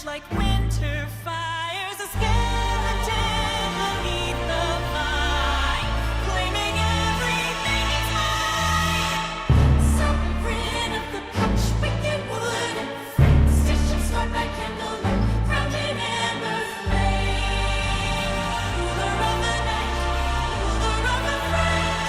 like winter fires, a skeleton beneath the vine, claiming everything is mine. Sovereign of the patch, wicked wood and fright, station scarred by candlelight, crowned in amber flame. Ruler of the night, ruler of the fright.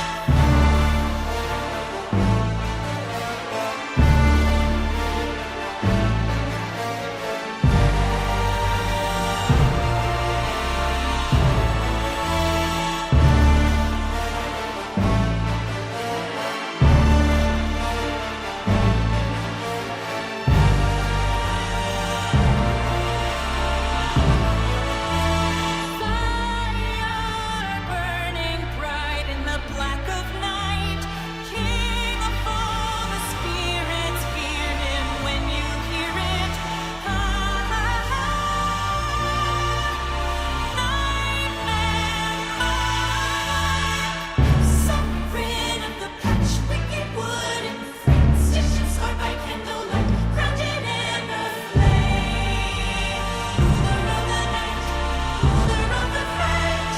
Fire burning bright in the black of night, King of all the spirits, fear him when you hear it. Nightmare. Sovereign of the patch, wicked wood and fright, station scarred by candlelight, crowned in amber flame. Ruler of the night, ruler of the fright.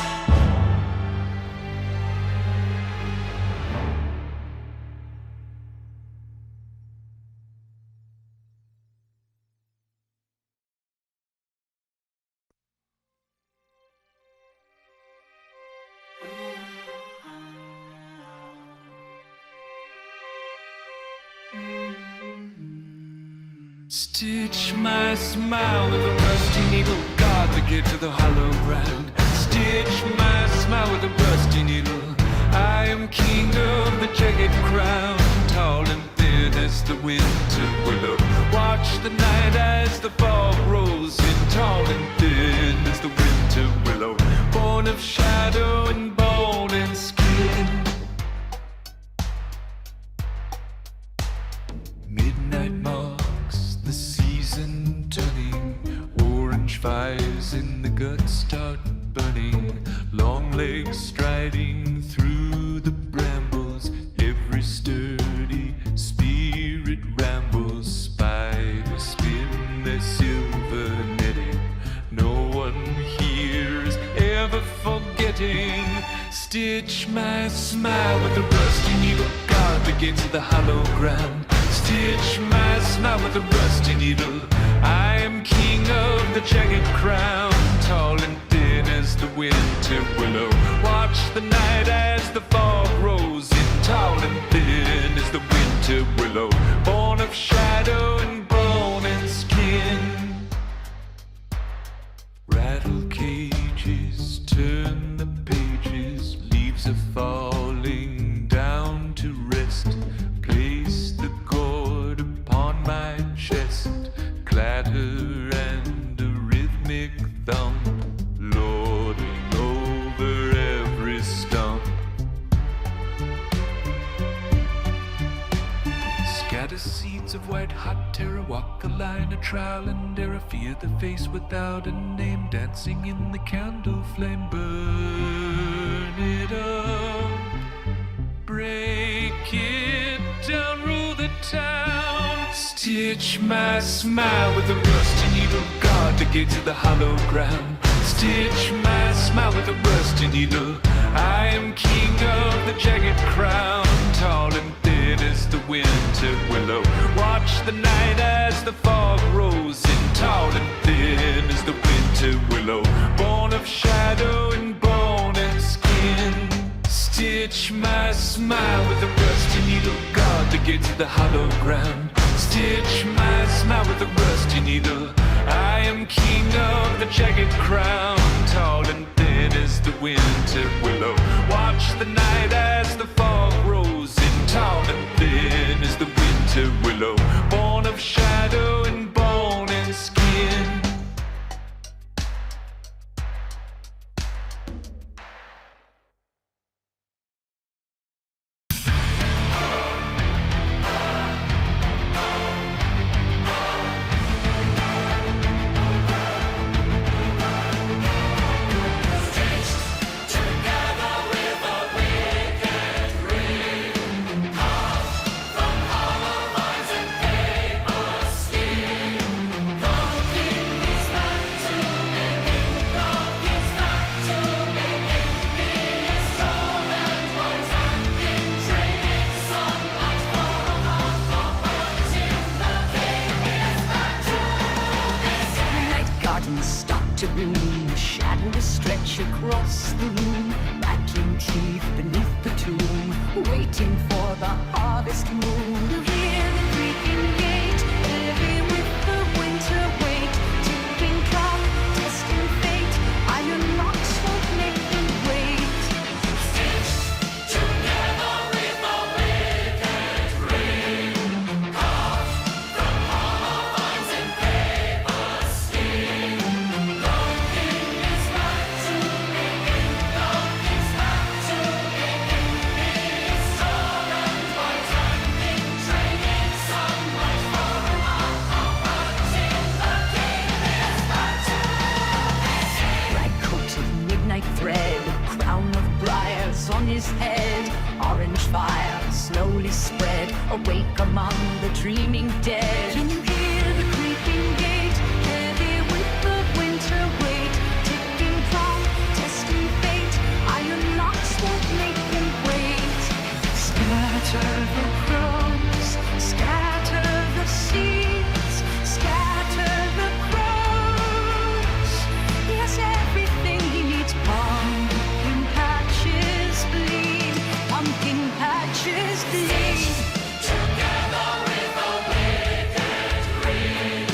Stitch my smile with a rusty needle, guard the gate to the hollow ground. Stitch my smile with a rusty needle. I am king of the jagged crown, tall and thin as the winter willow. Watch the night as the fog rolls in, tall and thin as the winter willow. Born of shadow and bone and skin. Midnight marks the season turning, orange fires in the guts start burning, long legs striding through the brambles, every sturdy spirit rambles, spiders spin their silver netting, no one here is ever forgetting. Stitch my smile with a rusty needle, guard the gates of the hollow ground. Stitch my smile with a rusty needle. I am king of the jagged crown, tall and thin as the winter willow. Watch the night as the fog rolls in, tall and thin as the winter willow. Born of shadow and bone and skin. Rattle cages, turn the pages, leaves are falling down to rest. Place the gourd upon my chest, clatter and a rhythmic thump, lording over every stump. Scatter seeds of white hot terror, walk a line of trial and error, fear the face without a name, dancing in the candle flame. Burn it up, break it down, rule the town. Stitch my smile with a rusty needle, guard the gates of the hollow ground. Stitch my smile with a rusty needle. I am king of the jagged crown, tall and thin as the winter willow. Watch the night as the fog rolls in, tall and thin as the winter willow. Born of shadow and bone and skin. Stitch my smile with a rusty needle, guard the gates of the hollow ground. Stitch my smile with a rusty needle. I am king of the jagged crown, tall and thin as the winter willow. Watch the night as the fog rolls in, tall and thin as the winter willow. Born of shadow and bone and skin. Together horizon start to bloom. Shadows stretch across the room, rattling teeth beneath the tomb, waiting for the harvest moon. You hear the creaking gate, heavy with the winter weight, ticking clock, testing fate, iron locks won't make them wait. Stitched together with a wicked ring, carved from hollow vines and paper skin. The king is back to begin. The king's back to begin. His soul and voice running, training sunlight for our comforting. The king is back to begin. Rag coat of midnight thread, crown of briars on his head, orange fire slowly spread, awake among the dreaming dead. Can you hear the creaking gate, heavy with the winter weight, ticking clock, testing fate, iron locks won't make them wait. Scatter the crumbs, scatter the seeds, scatter the crumbs. Yes, everything he needs. Pumpkin patches bleed, pumpkin patches bleed. Together with a wicked ring,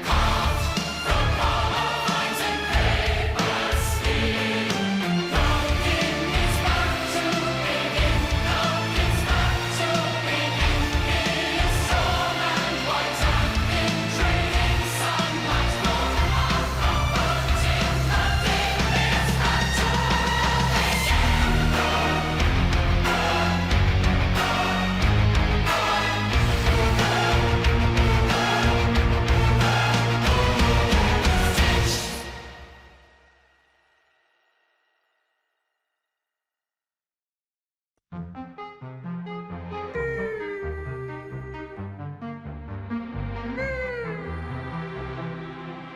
carved from hollow vines and paper skin. The king is back to begin. The king's back to begin. His soul and white in training sunlight for our comforting. The king is back to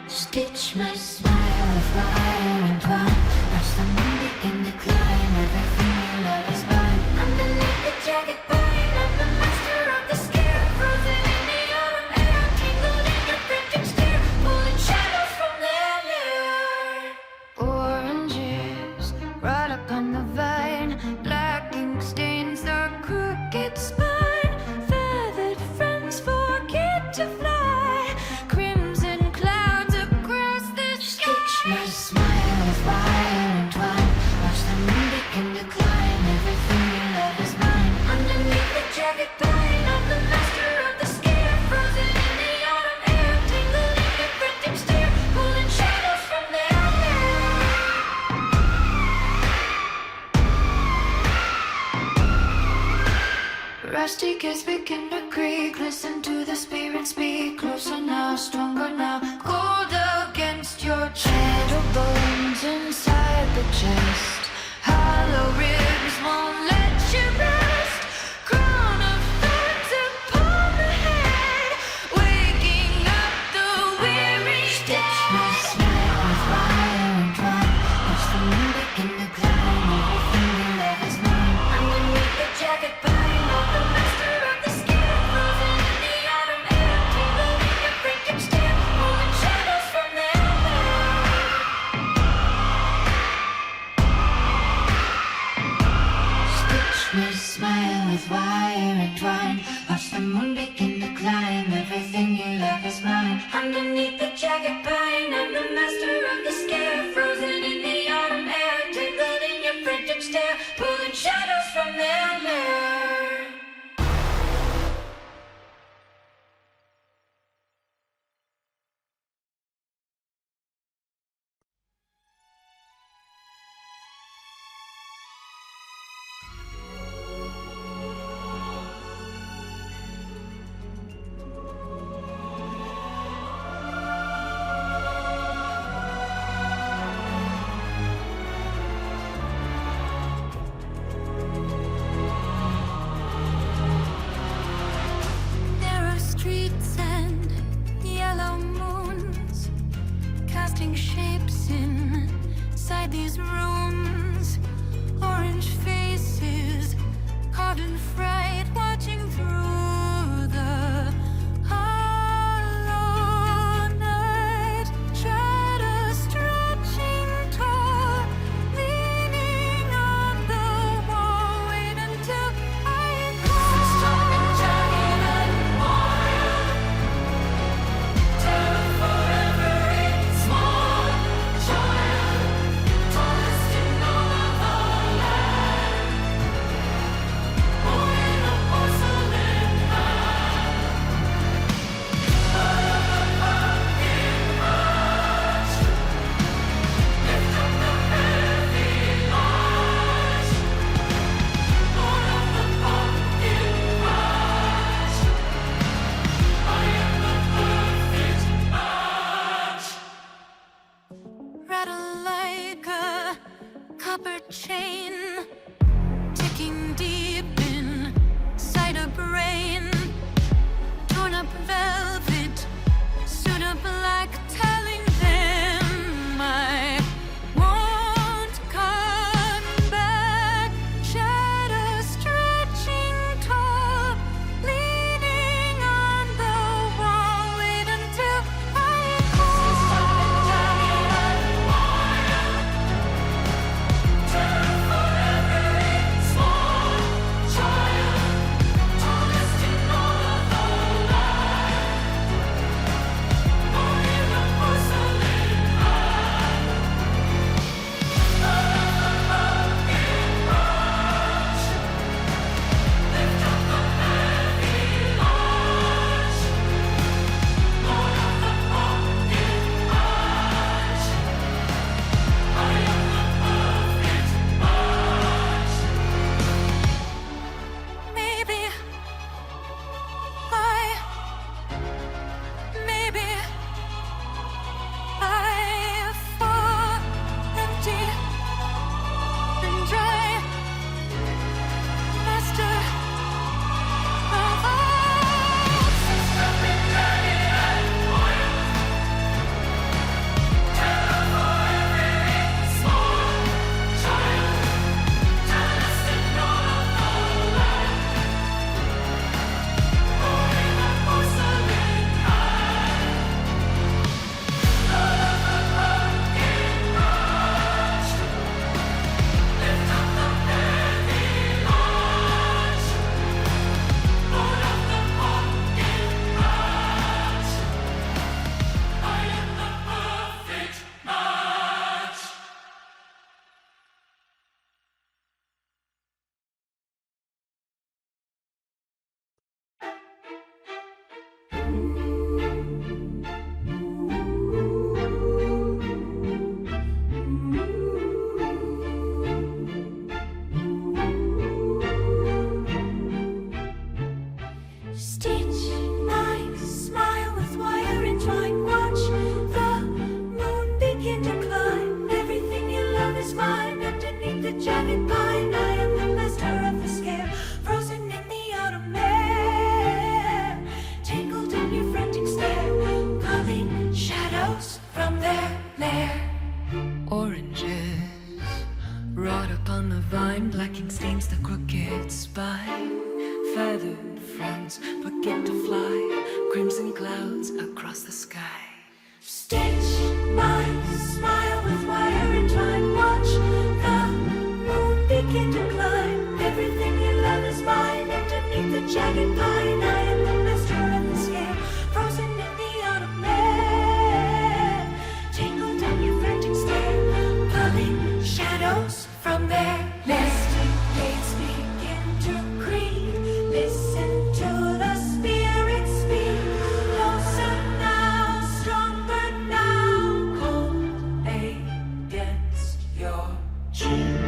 Stitch my smile with fire and twine. Watch the moon begin to climb. Everything you love is mine. Underneath the jagged pine, I'm the master of the scare. Frozen in the autumn air, tangled in your printed stare, pulling shadows from their lair. Oranges right up on the vine, black ink stains the crooked spine. Feathered friends forget to fly, crimson clouds across the sky. Stitch my smile with wire and twine. Watch the moon begin to climb. Everything you love is mine. Underneath the jagged pine, I'm the master of the scare. Frozen in the autumn air, tangled in your printed stare, pulling shadows from their lair. Rusty gears begin to creak. Listen to the spirit speak. Closer now, stronger now. Cold against your chest. Shadow bones inside the chest. Hollow ribs won't let you rest. Crown of thorns upon the head, waking up the weary dead. Stitch my smile with wire and twine. Watch the moon begin to climb. Everything you love is mine. Underneath the jagged pine, I'm the master of the scare. Frozen in the autumn air, tangled in your printed stare, pulling shadows from their lair. Stitch my smile with wire and twine. Watch the moon begin to climb. Everything you love is mine. Underneath the jagged pine, I'm the master of the scare. Frozen in the autumn air, tangled in your printed stare, pulling shadows from their lair. Narrow streets and yellow moons, casting shapes inside these rooms. Orange faces, caught in fright, watching through the hollow night. Shadows shadows from their lair. Oranges rot upon the vine, blacking stains the crooked spine. Feathered fronds forget to fly, crimson clouds across the sky. Stitch my smile with wire entwined. Watch the moon begin to climb. Everything you love is mine. Underneath the jagged pine, I am the master of the scare, frozen in the autumn air. Tangled down your frantic stare, pulling shadows from their nest. Gates begin to creak. Listen to the spirits speak. Closer now, stronger now, cold against your cheek.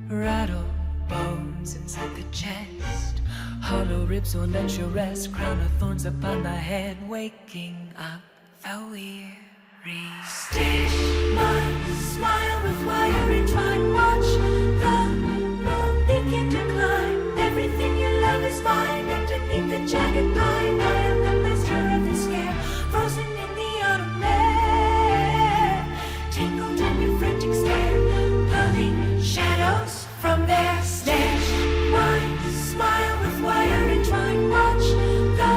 Rattle bones inside the chest, hollow ribs won't let you rest, crown of thorns upon the head, waking up the weary. Stitch my smile with wire entwined. Watch the moon begin to climb. Everything you love is mine. Underneath the jagged pine, I am the master of the scare, frozen in the autumn air. Tangled in your frantic stare, pulling shadows from their snare. My smile with wire entwined. Watch the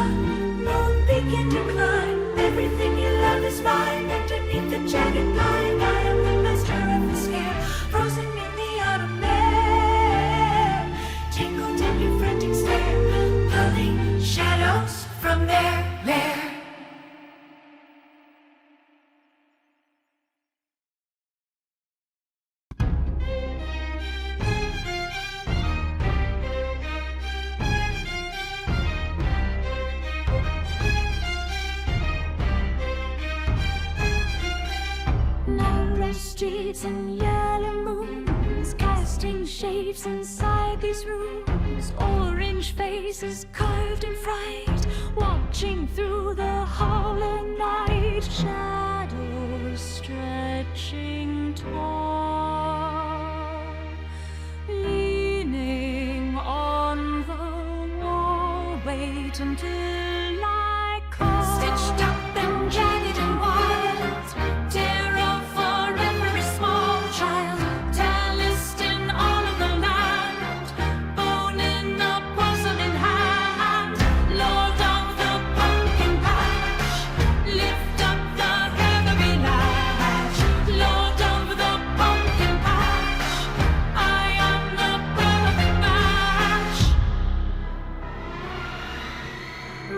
moon begin to climb. Everything you love is mine. Underneath the jagged pine, I am the master of the scare, frozen in the autumn air. Tangled in your frantic stare, pulling shadows from their lair. Narrow streets and yellow moons, casting shapes inside these rooms. Orange faces carved in fright, watching through the hollow night. Shadows stretching tall, leaning on the wall. Wait until I call. Stitched up and jagged and wild, terror for every small child. Tallest in all of the land, bone in a porcelain hand. Lord of the pumpkin patch, lift up the heathery latch. Lord of the pumpkin patch, I am the perfect match.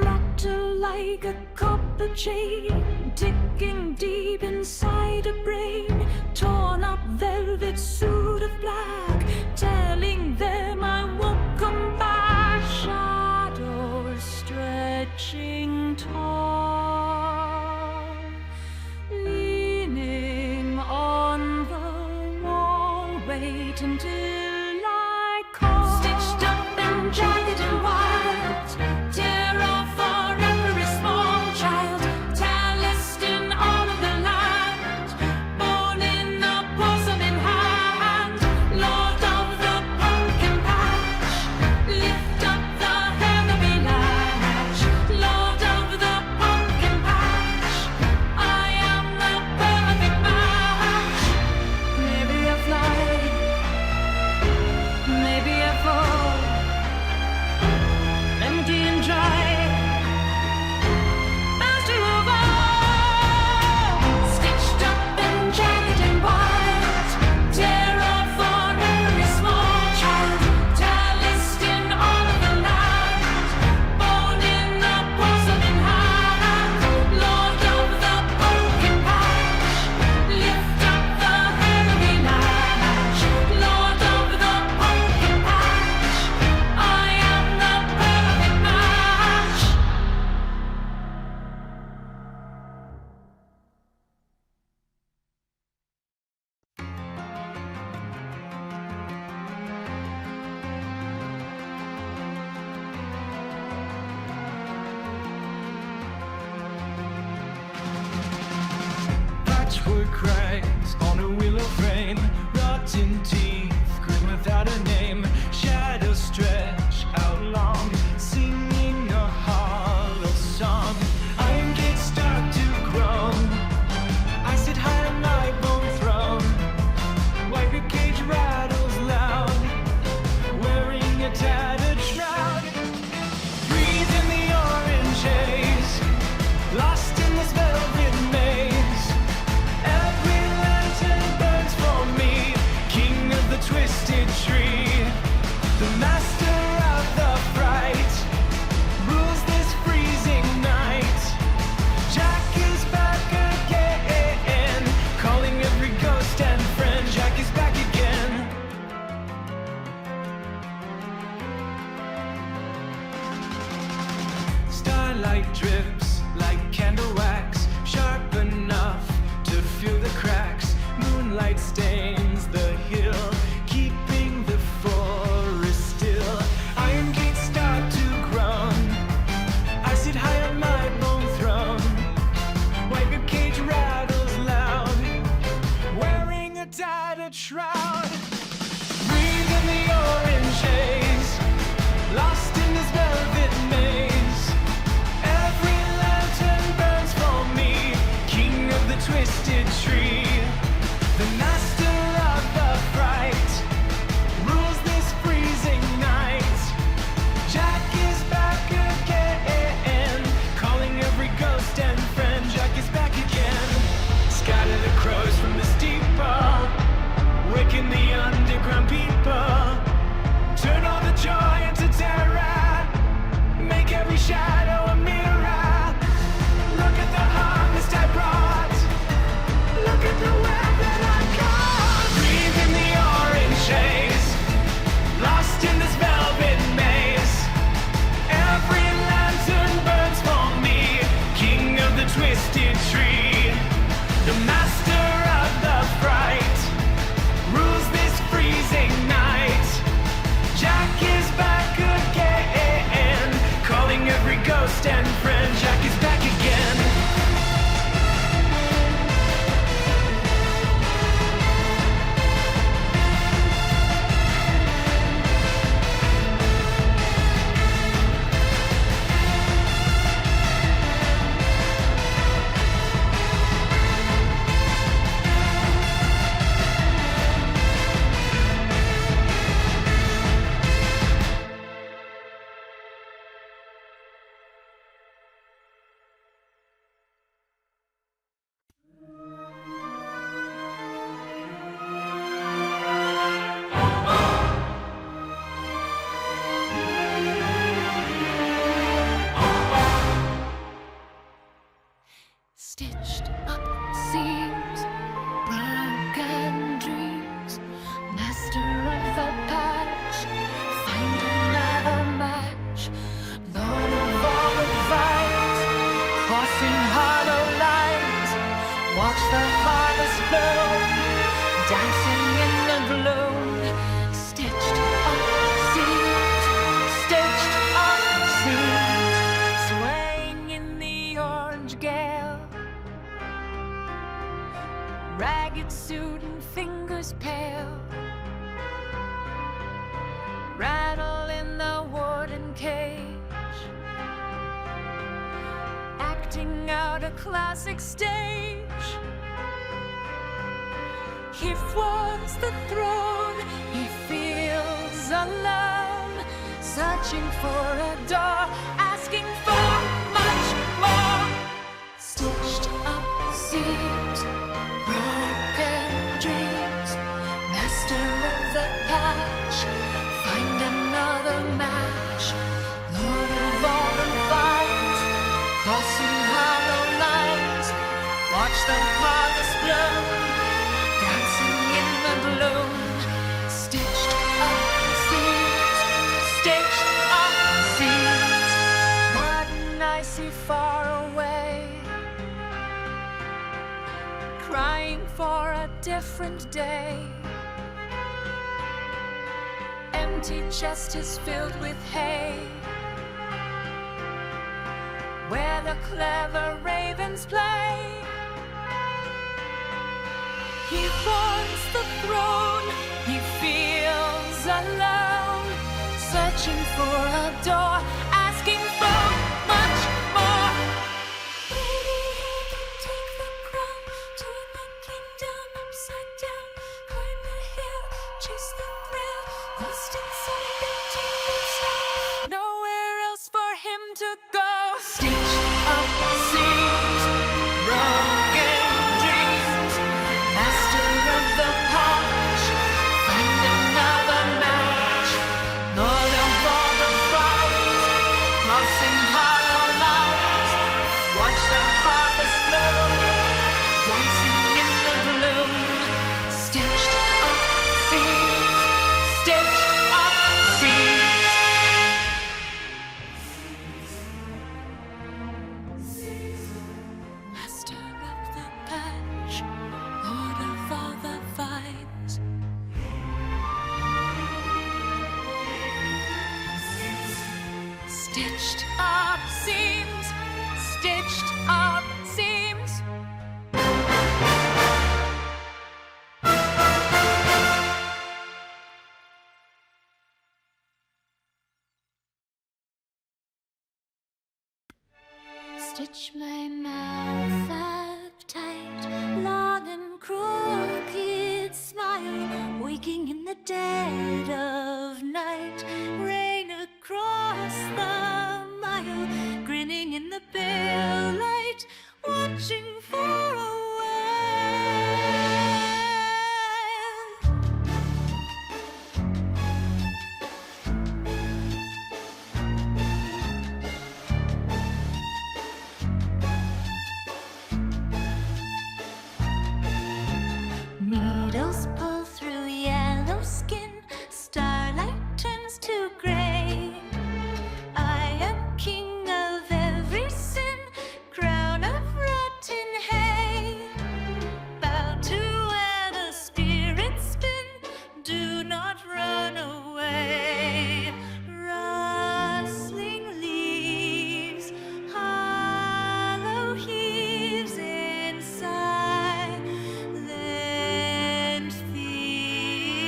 Rattle like a copper chain, ticking deep inside a brain. Torn up velvet suit of black, telling them I won't come back. Shadows stretching tall, leaning on the wall. Wait until I call. Stitched up and jagged and wild, terror for every small child. Tallest in all of the land, bone in a porcelain hand. Lord of the pumpkin patch, lift up the heathery latch. Lord of the pumpkin patch, I am the perfect match. Maybe I fly sunlight stains the hill, keeping the forest still. Iron gates start to groan. I sit high on my bone throne. White rib cage rattles loud, wearing a tattered shroud. Breathe in the orange haze, lost in this velvet maze. Every lantern burns for me, king of the twisted tree. The master of the fright rules this freezing night. Jack is back again, calling every ghost and friend. Jack is back again. Scatter the crows from the steeple, waken the underground people. Turn all the joy into terror, make every shadow a mirror. Look at the harvest I brought, look at the web that I caught. Breathe in the orange haze, lost in this velvet maze. Every lantern burns for me, king of the twisted tree. The master of the fright rules this freezing night. Jack is back again, calling every ghost and friend. Jack is back again. Stitched up seams, broken dreams, master of the patch, find another match, lord of all the fight, crossing hollow lines, watch the harvest bloom, dancing in the gloom. Stitched up seams, stitched up seams, swaying in the orange gale. Ragged suit and fingers pale, rattle in the wooden cage, acting out a classic stage. He wants the throne, he feels alone, searching for a door, asking for much more. Stitched up seams, broken dreams, master of the patch, find another match, lord of all the fight, crossing hollow lines, watch the harvest bloom, dancing in the gloom. Stitched up seams, stitched up seams, what I see far away, crying for a different day. Empty chest is filled with hay, where the clever ravens play. He wants the throne, he feels alone, searching for a door, asking for much more. Maybe he can take the crown, turn the kingdom upside down, climb the hill, chase the thrill, lost inside empty sky. Nowhere else for him to go. Stitched up seams, broken dreams, master of Stitched up seams, stitched up seams. Stitch my mouth up tight, long and crooked smile, waking in the dead of night, rain across the mile, grinning in the pale light, watching for a while. Needles pull through yellow skin, starlight turns to gray. I am king of every sin, crown of rotten hay. Bow to where the spirits spin, do not run away. Rustling leaves, hollow heaves in silent thieves.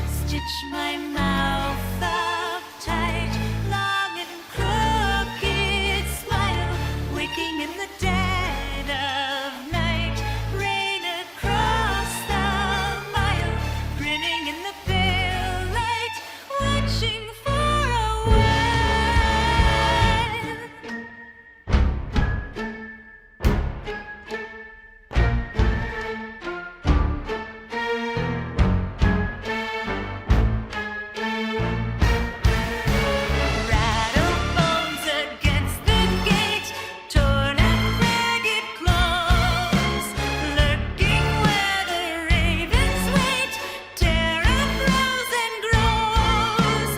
Stitch my mouth up tight, long and crooked smile, waking in the dead of night, rain across the mile, grinning in the pale light, watching for a while. Rattle bones against the gate, torn and ragged clothes, lurking where the ravens wait, tear up rows and grows,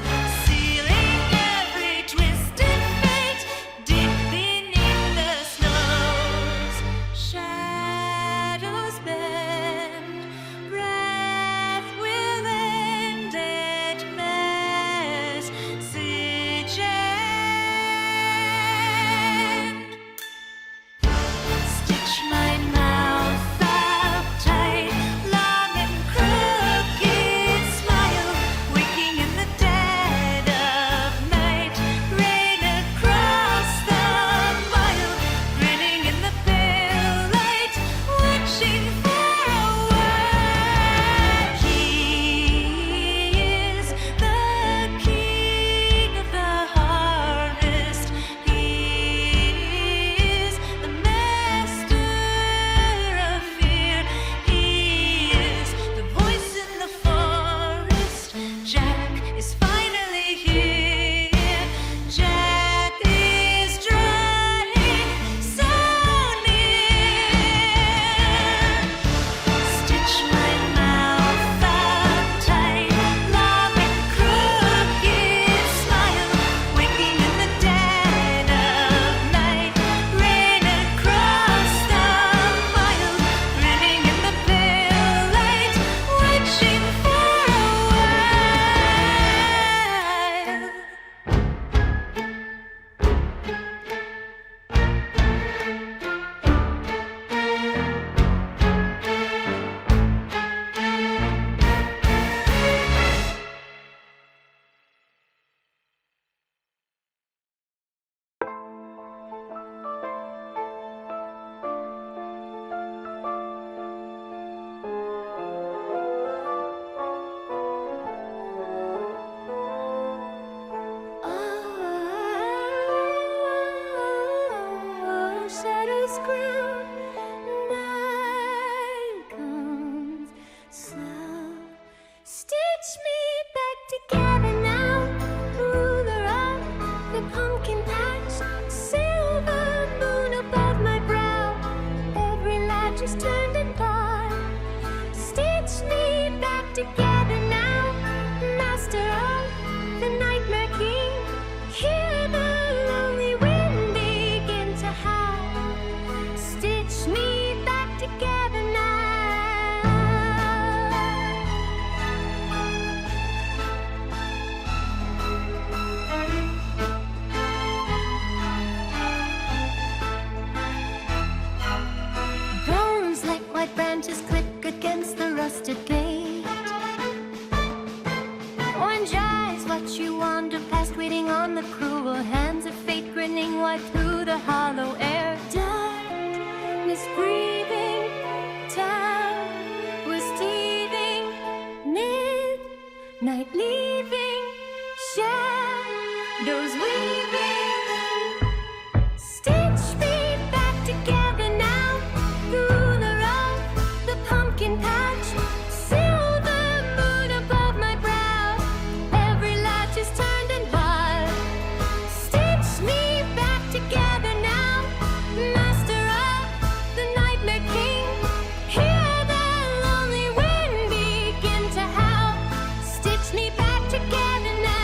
sealing every twisted fate, deep beneath the snows. Shadows bend, breath will end at message end. Stitch my mouth up tight, long and crooked smile, waking in the dead of night, rain across the mile, grinning in the pale light, watching for a while. He is the king of the harvest. He is the master of fear. He is the voice in the forest. Jack is finally here. Jack is drawing so near. Stitch my mouth up tight, long and crooked smile, waking in the dead of night, rain across the mile, grinning in the pale light, watching for a while. Oh, shadows grow, night comes slow. Stitch me back together now, ruler of the pumpkin patch, silver moon above my brow, every latch is turned apart. Stitch me back together now, master of the nightmare king. Hear the lonely wind begin to howl. Stitch me back together now. branches click against the rusted gate. Orange eyes watch you wander past, waiting on the cruel hands of fate, grinning wide through the hollow air. Darkness breathing, town was teething, midnight leaving, shadows weaving. Stitch me back together now, through the rough, the pumpkin patch, silver moon above my brow. Every latch is turned and barred. Stitch me back together now, master of the nightmare king. Hear the lonely wind begin to howl. Stitch me back together now.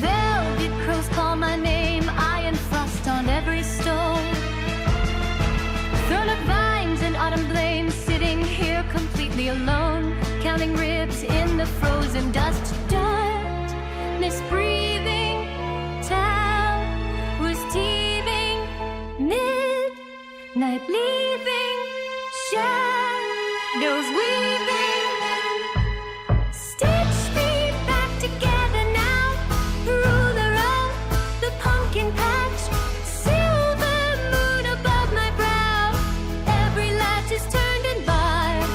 Velvet crows call my name, iron frost on every stone. Thrown of vines and autumn blame, sitting here completely alone, counting ribs in the frozen dust. Darkness breathing, town was teething, midnight leaving, shadows weaving. Stitch me back together now, through the rough, the pumpkin patch, silver moon above my brow. Every latch is turned and barred.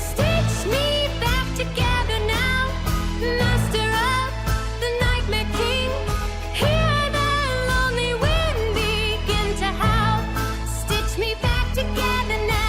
Stitch me back together now, master of the nightmare king. Hear the lonely wind begin to howl. Stitch me back together now.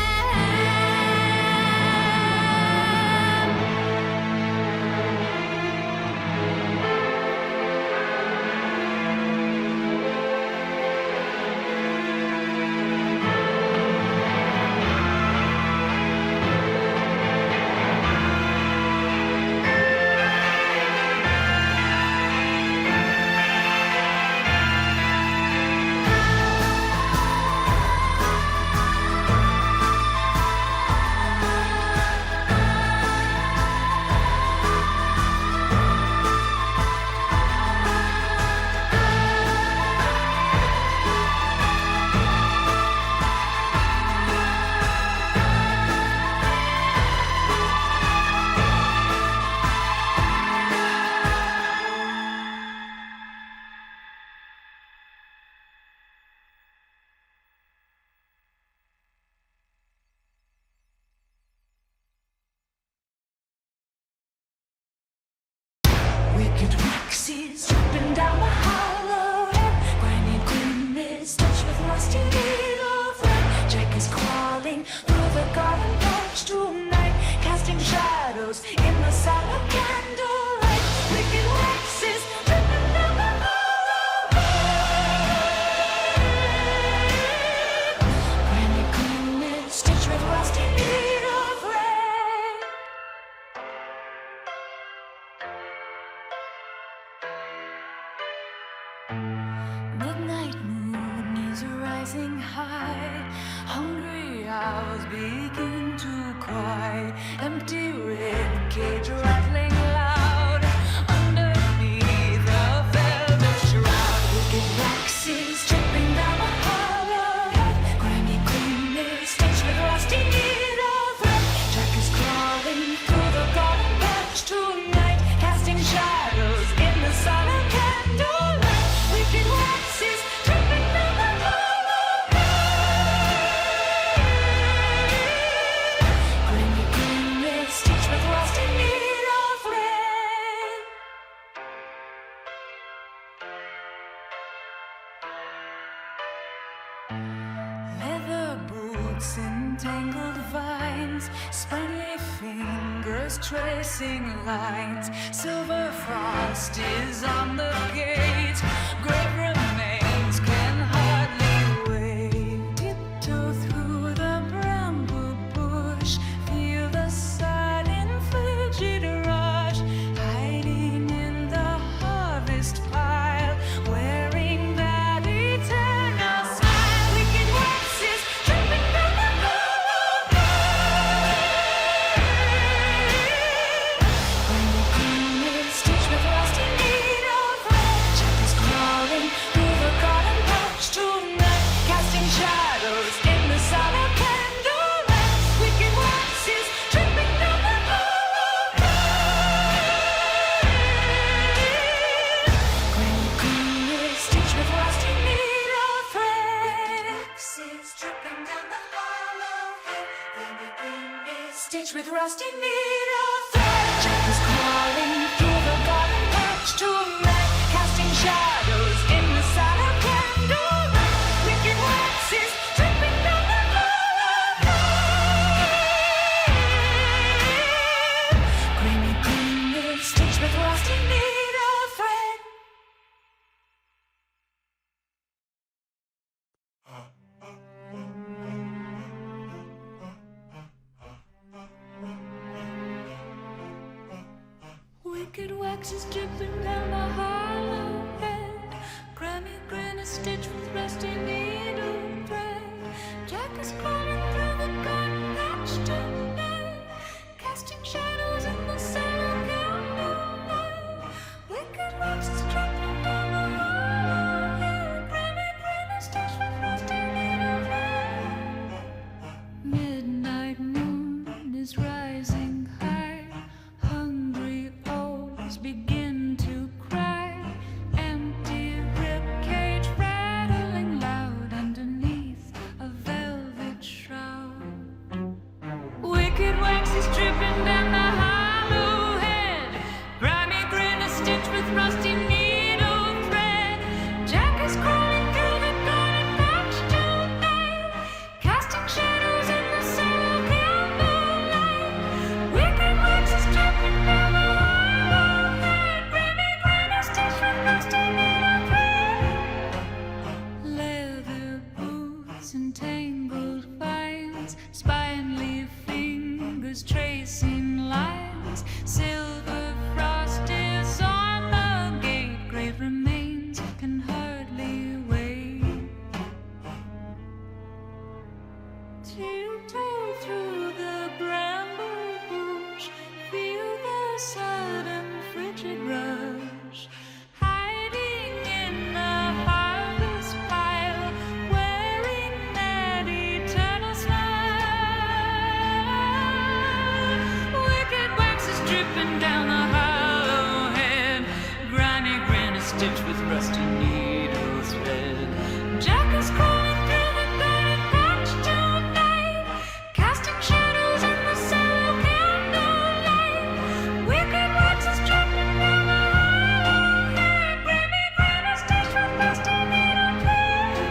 Wicked waxes dripping down the hollow head. Grimy gloom is touched with rusty needle thread. Jack is crawling through the garden porch tonight, casting shadows in the silent candlelight. Wicked waxes dripping down the hollow head. Grimy gloom is stitched with rusty needle thread. Midnight moon is rising high. Hungry owls begin to cry. Empty rib cage rattling loud underneath the velvet shroud. Wicked waxes dripping down the hollow head. Grimy green is stitched with rusty needle thread. Jack is crawling through the garden patch tonight, casting shadows in the silent candlelight. Wicked waxes dripping down the hollow head. Grimy green is stitched with rusty needle thread. Leather boots in tangled vines, spiny fingers tracing lines. Silver frost is on the gate. Great remains can hardly wait. Tiptoe through the bramble bush, feel the sudden frigid rush. Hiding in the harvest pile, wearing that eternal smile. Wicked waxes dripping down the hollow head. Grimy green is stitched with rusty needle thread. Jack is crawling rusty needle thread. Jack is crawling through the garden patch to a man casting shadows in the sallow candlelight. Wicked wax is dripping down the hollow. Creamy fingers stitched with rusty needle thread. Wicked wax is dripping down the hollow head. Grammy grin is stitched with rusty needle thread. Jack is crawling through the garden patch tonight, casting shadows in the sallow candlelight. Wicked wax is dripping down the hollow head. Grammy grin is stitched with rusty needle thread. Midnight moon is rising high. Hungry owls begin to cry. Empty ribcage rattling loud underneath a velvet shroud. Wicked wax is dripping down the hollow head. Grimy grin is stitched with rusty needle thread. Jack is crawling through the garden patch tonight, casting shadows in the sallow candlelight. Wicked wax is dripping down the hollow head. Grimy grin is stitched with rusty needle thread. Leather boots and tangled vines, spindly fingers tracing lines. Silver frost is on the gate, grave remains can hardly wait. Tiptoe through the bramble bush, feel the sudden frigid rush. Hiding in the harvest pile, wearing that eternal smile. Wicked wax is dripping down the hollow head. Grimy grin is stitched with rusty needle thread. Jack is crawling through the garden patch tonight, casting shadows in the sallow candlelight. Wicked wax is dripping down the hollow head. Grimy grin is stitched with rusty needle thread.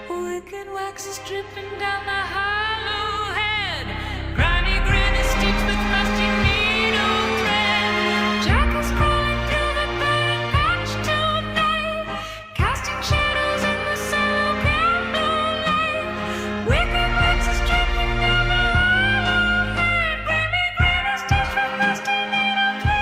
Wicked wax is dripping down the hollow head. Grimy grin is stitched with rusty needle thread. Jack is crawling through the garden patch tonight, casting shadows in the sallow candlelight. Wicked wax is dripping down the hollow head. Grimy grin is stitched with rusty needle thread.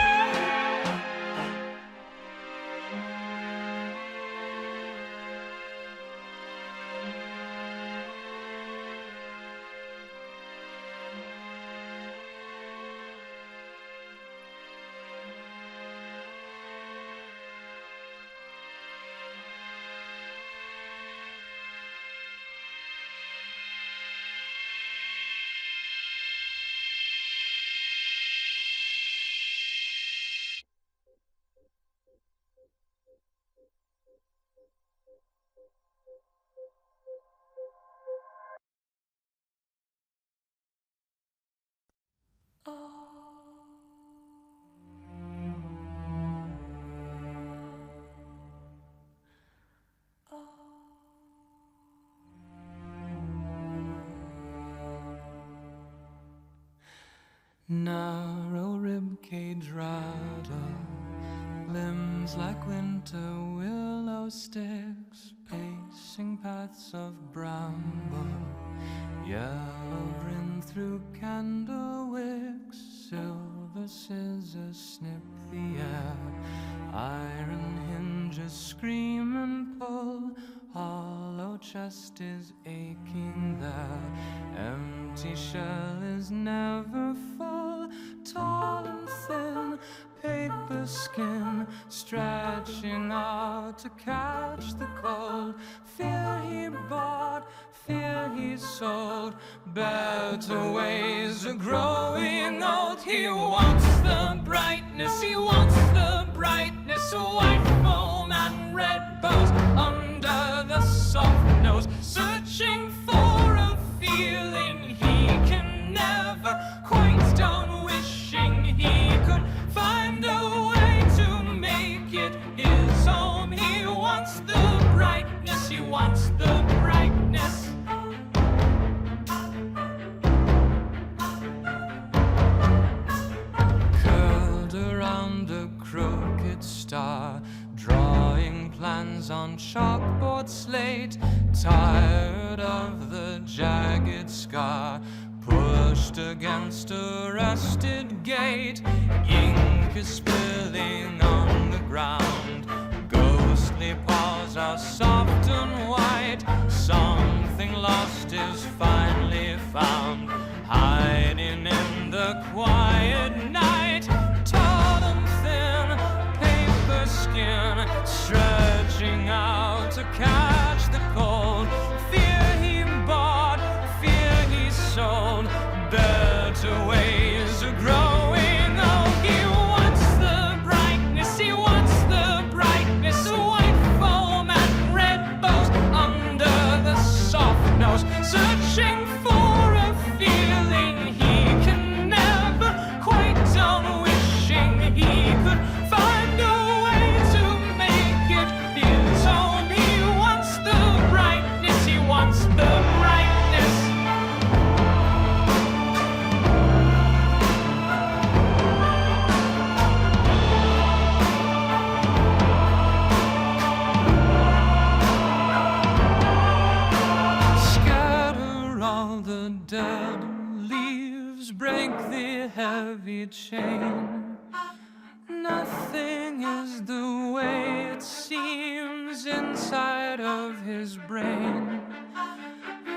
Narrow ribcage rattle, limbs like winter willow sticks, pacing paths of bramble, yellow grin through candle wicks, silver scissors snip the air, iron hinges scream and pull, hollow chest is aching there. stretching out to catch the cold. Fear he bought, fear he sold, better ways are growing old. He wants the brightness, he wants the brightness, white foam and red bows under the soft nose, searching for a feeling he can never quite done, wishing he could find a way to make it his home. He wants the brightness, he wants the brightness. Curled around a crooked star, drawing plans on chalkboard slate, tired of the jagged scar, pushed against a rusted gate. Ink is spilling on the ground, ghostly paws are soft and white. Something lost is finally found, hiding in the quiet night. Tall and thin, paper skin, stretching out to catch the cold. Fear he bought, fear he sold, better ways are growing old. He wants the brightness, he wants the brightness, white foam and red bows under the soft nose, searching for a feeling he can never quite done, wishing he could find a way to make it his own. He wants the brightness, he wants the brightness. Scatter all the dead leaves, break the heavy chain. Nothing is the way it seems inside of his brain.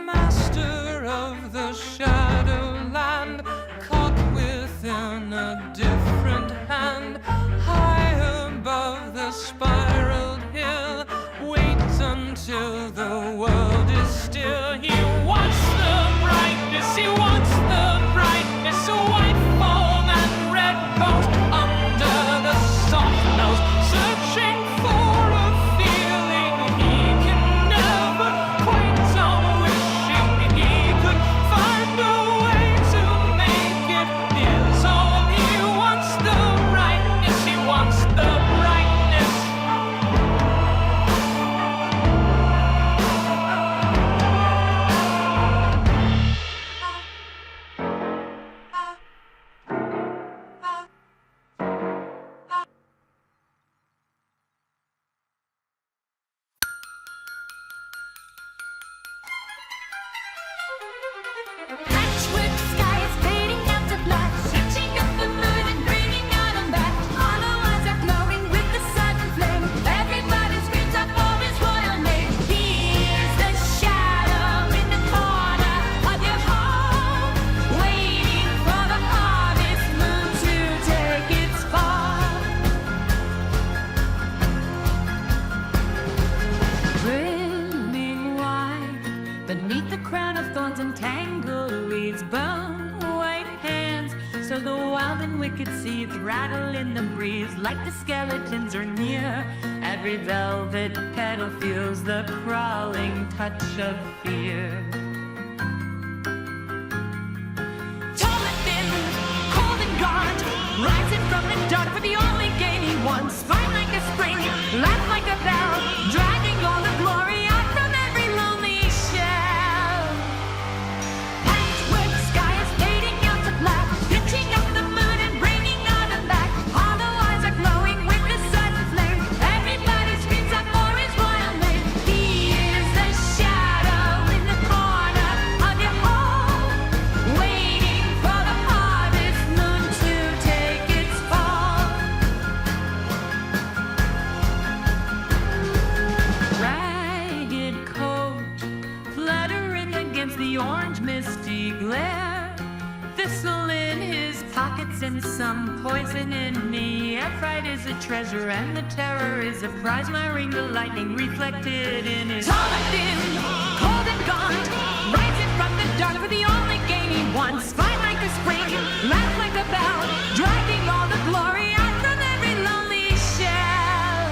Master of the shadowland, caught within a different hand, high above the spiraled hill, wait until the world is still. He wants the brightness, he wants the brightness, white foam and red bows under the soft nose, searching for a feeling he can never quite done, wishing he could find a way to make it his own. He wants the brightness, he wants the brightness. Patchwork sky is fading out to black, searching up the moon and bringing out a back. Hollow eyes are glowing with the sudden flame. Everybody screams out for his royal name. He is the shadow in the corner of your home, waiting for the harvest moon to take its fall. Brimming white beneath the crown of thorns and tangled weeds, bone white hands, so the wild and wicked seeds rattle in the breeze like the skeletons are near. Every velvet petal feels the crawling touch of fear. Tall and thin, cold and gaunt, rising from the dark for the only gain he wants. Fight like a spring, laugh like a bell, dragging all the glory out from every lonely shell. Patchwork sky is fading out to black, pitching up the moon and bringing autumn back. Hollow eyes are glowing with the sudden flame. Everybody screams out for his royal name. He is the shadow in the corner of your home, waiting for the harvest moon to take its fall. the treasure, and the terror is a prize. My ring, the lightning reflected in his Aladdin, cold and gaunt, rising from the dark for the only gain he wants. Fight like a spring, laugh like a bell, dragging all the glory out from every lonely shell.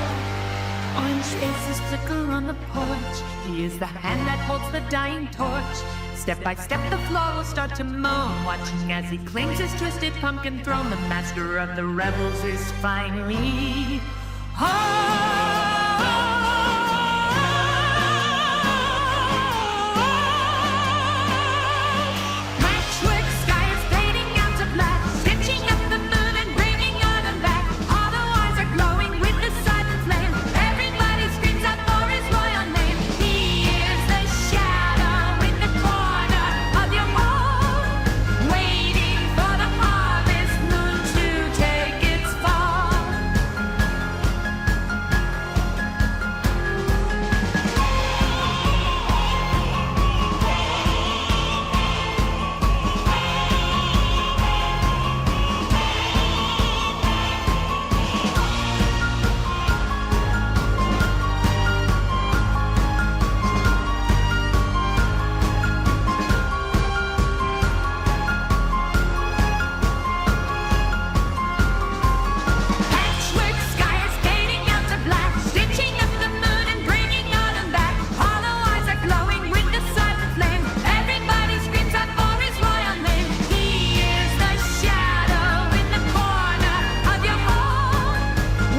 Orange faces flicker on the porch. He is the hand that holds the dying torch. Step by step the floor will start to moan, watching as he clings his twisted pumpkin throne. The master of the rebels is finally home. Patchwork sky is fading out to black, stitching up the moon and bringing autumn back. All the walls are glowing with the silent flame. Everybody screams out for his royal name. He is the shadow in the corner of your home, waiting for the harvest moon to take its fall. Patchwork sky is fading out to black, stitching up the moon and bringing autumn back. All the eyes are glowing with the silent flame. Everybody screams out for his royal name. He is the shadow in the corner of your home,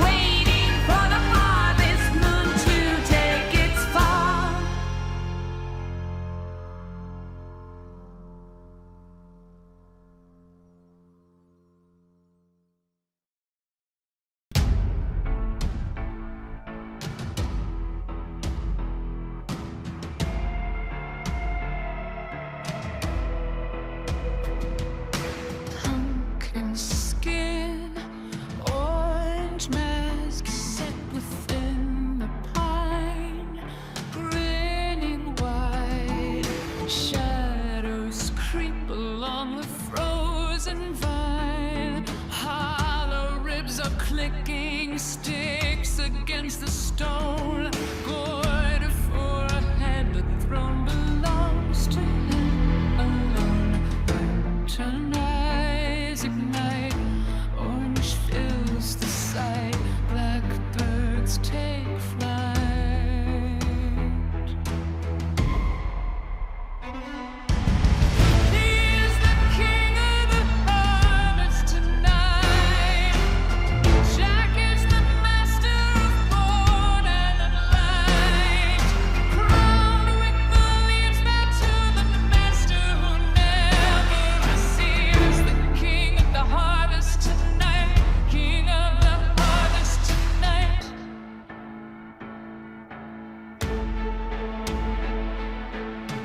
waiting for the harvest moon to take its fall. Pumpkin skin, orange mask set within the pine, grinning wide. Shadows creep along the frozen vine. Hollow ribs are clicking, sticks against the stone. Gourd for a hand, the throne belongs to him alone. Lantern eyes ignite, orange fills the sight. Blackbirds take flight. He is the king of the harvest tonight. Jack is the master of morn and light. Crowned with the leaves bow to the master who never receives. The king of the harvest tonight. King of the harvest tonight.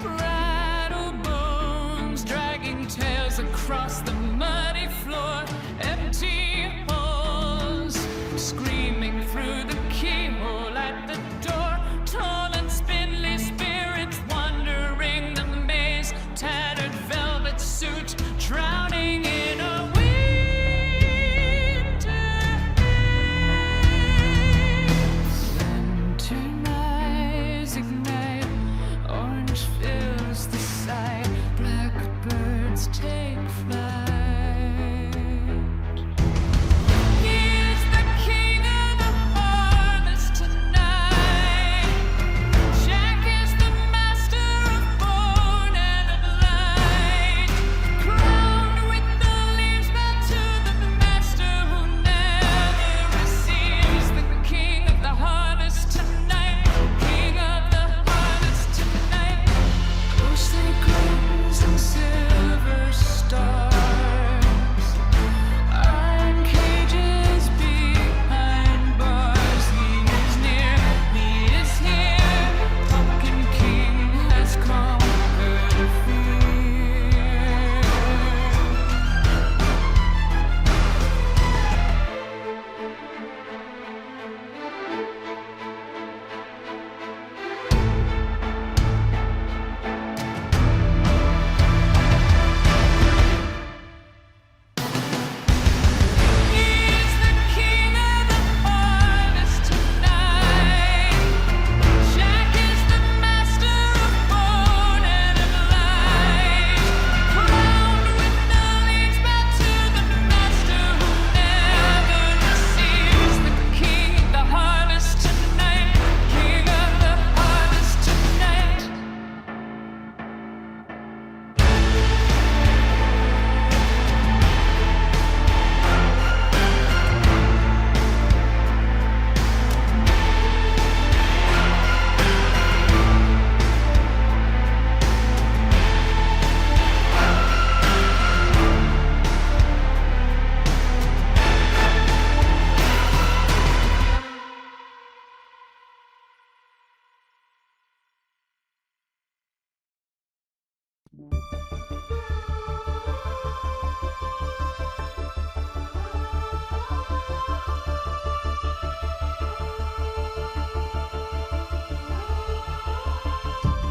Rattle bones, dragging tails across the muddy floor. Empty halls, screaming through the keyhole at the door. Tall and spindly spirits wandering the maze. Tattered velvet suit, drowning in a winter haze. Lantern eyes ignite, orange fills the sight. Blackbirds take flight. He is the king of the harvest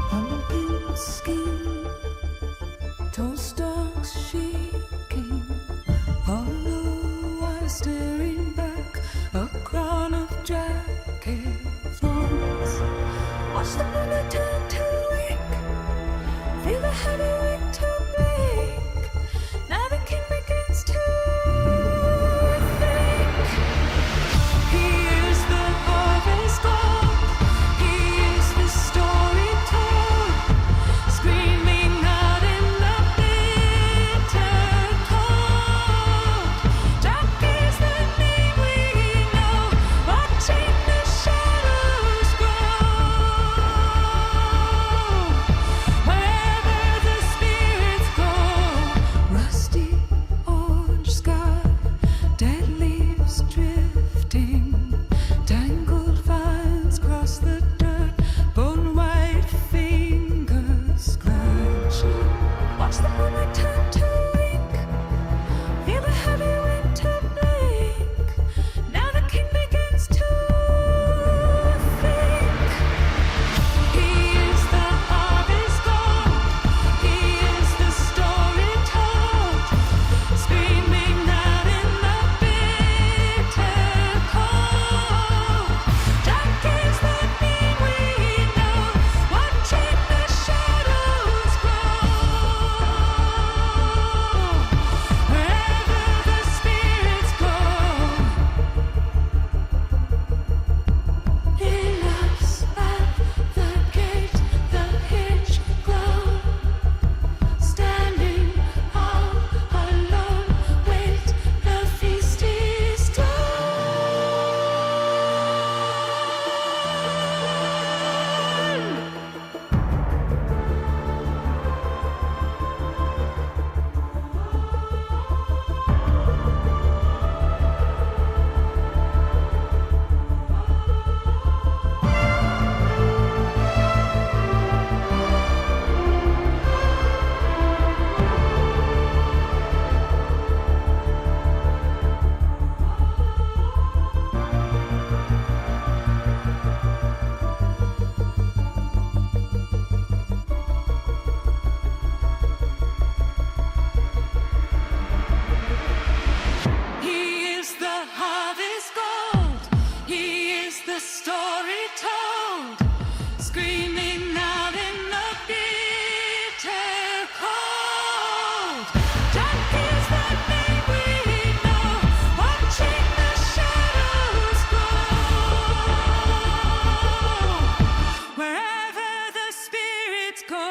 Pumpkin skin, tall stalks shaking, hollow eyes staring back, a crown of jagged thorns. Watch the moonlight turn to wake, feel the heavy weight to break. Now the king begins to think. He is the harvest god. He is the story told, screaming out in the bitter cold. Jack is the name we know, watching the shadows grow. Wherever the spirits go, rusty orange sky, dead leaves drifting, tangled vines cross the dirt, bone white fingers scratch. Watch the moonlight turn to wink, feel the heavy wind to blink. Now the king begins to think. He is the harvest god. He is the story told, screaming out in the bitter cold. Jack is the name we know, watching the shadows grow. Wherever the spirits go, he laughs at the gate, the hitch grown, standing all alone. Wait, the feast is done. He is the harvest gold. He is the story told, screaming out in the bitter cold. Jack is the name we know, watching the shadows grow. Wherever the spirits go.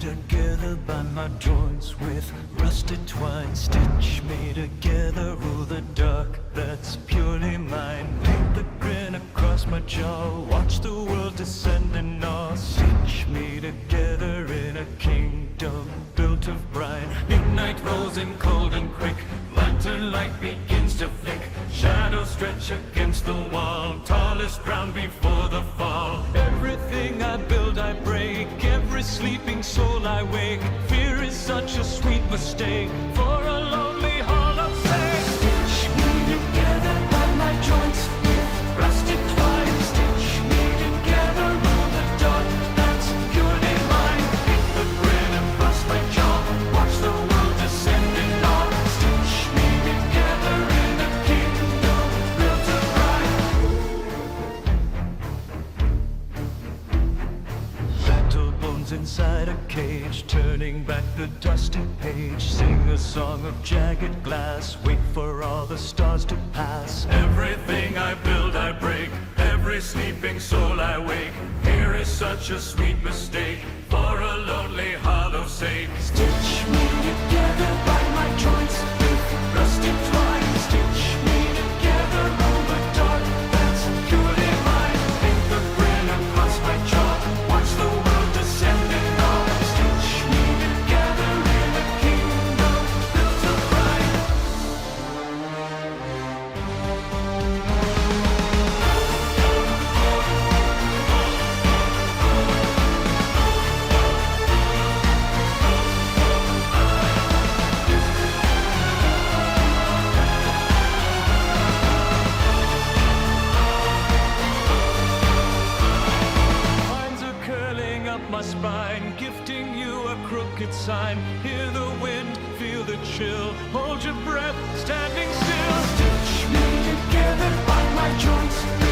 together by my joints with rusted twine. Stitch me together, rule the dark, that's purely mine. Paint the grin across my jaw, watch the world descend in awe. Stitch me together in a kingdom built of brine. Midnight rolls in cold and quick, lantern light begins to flick. Shadows stretch against the wall, tallest ground before the fall. Everything I build I break, every sleeping soul I wake. Fear is such a sweet mistake for a lonely hollow sake. Stitch me together by my joints with rusted twine. Stitch me together, rule the dark, that's purely mine. Hit the grin across my jaw, watch the world descend in awe. Stitch me together in a kingdom built of brine. Battle bones inside a cage, turning back the dusty page. Sing a song of jagged glass, wait for all the stars to pass. Everything I build I break, every sleeping soul I wake. Here is such a sweet mistake for a lonely hollow sake. Stitch me together by my joints with rusted twine. Stitch me together, rule the dark, that's purely mine. Paint the grin across my jaw, watch the world descend in awe. Stitch me together in a kingdom built of brine. Lines are curling up my spine, gifting you a crooked sign. Hear the wind, feel the chill, hold your breath, standing still. Stitch me together by my joints.